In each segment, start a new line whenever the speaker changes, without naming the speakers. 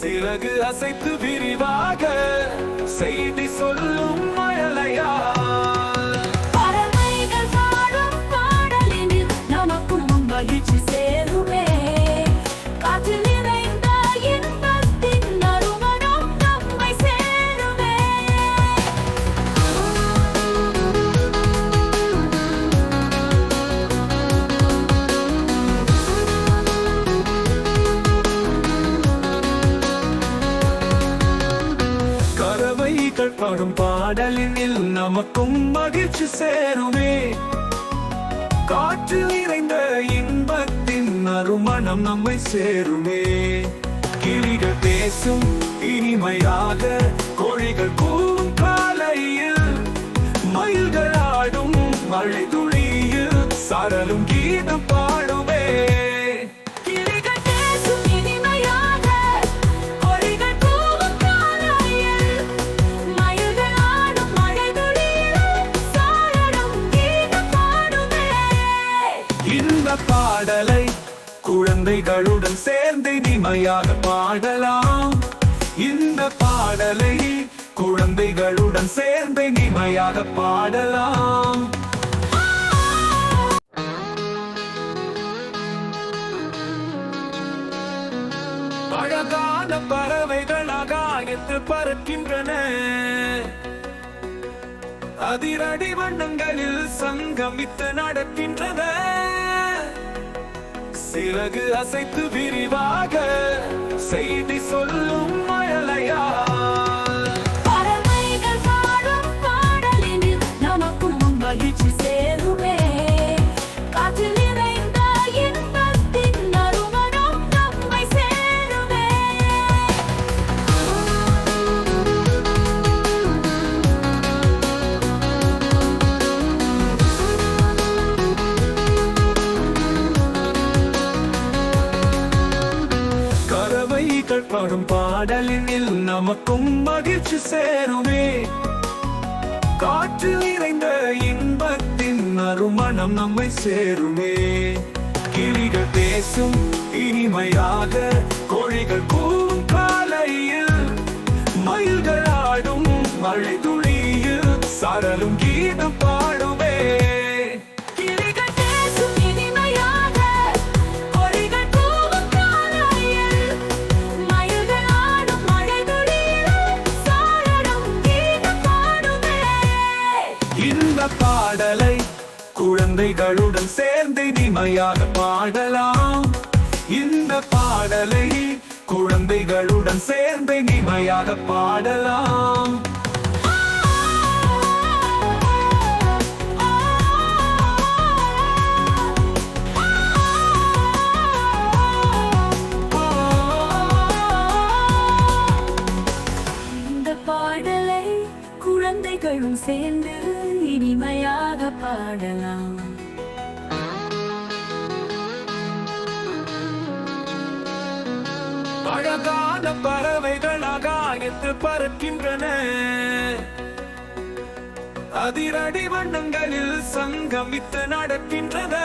சிறகு அசைத்து விரிவாக செய்தி சொல்லும் மழலையா.
பறவைகள் பாடும் பாடலினில் நமக்கும் மகிழ்ச்சி சேருமே. காற்றில் நிறைந்த இன்பத்தின் நறுமணம் நம்மை சேருமே.
பறவைகள் பாடும் பாடலினில் நமக்கும் மகிழ்ச்சி சேருமே. காற்றில் நிறைந்த இன்பத்தின் நறுமணம் நம்மை சேருமே. கிளிகள் பேசும் இனிமையாக, கோழிகள் கூவும் காலையில், மயில்கள் ஆடும் மழை துளியில், சாரலும் கீதம் பாடுமே.
கிளிகள் பேசும் இனிமையாக, கோழிகள் கூவும் காலையில், மயில்கள் ஆடும் மழை துளியில், சாரலும் கீதம் பாடுமே.
இந்த பாடலை குழந்தைகளுடன் சேர்ந்து இனிமையாக பாடலாம். இந்த பாடலை குழந்தைகளுடன் சேர்ந்து இனிமையாக பாடலாம். அழகான பறவைகள் ஆகாயத்தில் பறக்கின்றன. அதிரடி வண்ணங்களில் சங்கமித்து நடக்கின்றன. சிறகு அசைத்து விரிவாக செய்தி சொல்லும் மழலையா.
பறவைகள் பாடும் பாடலினில் நமக்கும் மகிழ்ச்சி சேருமே. காற்றில் நிறைந்த இன்பத்தின் நறுமணம் நம்மை சேருமே.
பறவைகள் பாடும் பாடலினில் நமக்கும் மகிழ்ச்சி சேருமே. காற்றில் நிறைந்த இன்பத்தின் நறுமணம் நம்மை சேருமே. கிளிகள் பேசும் இனிமையாக, கோழிகள் கூவும் காலையில், மயில்கள் ஆடும் மழை துளியில், சாரலும் கீதம் பாடுமே.
கிளிகள் பேசும் இனிமையாக, கோழிகள் கூவும் காலையில், மயில்கள் ஆடும் மழை துளியில், சாரலும் கீதம் பாடுமே.
இந்த பாடலை குழந்தைகளுடன் சேர்ந்து இனிமையாக பாடலாம். இந்த பாடலை குழந்தைகளுடன் சேர்ந்து இனிமையாக பாடலாம்.
இந்த பாடலை குழந்தைகளும் சேர்ந்து இனிமையாக பாடலாம்.
அழகான பறவைகள் ஆகாயத்தில் பறக்கின்றன. அதிரடி வண்ணங்களில் சங்கமித்து நடக்கின்றன.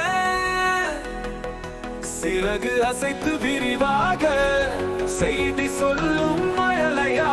சிறகு அசைத்து விரிவாக செய்தி சொல்லும் மழலையா.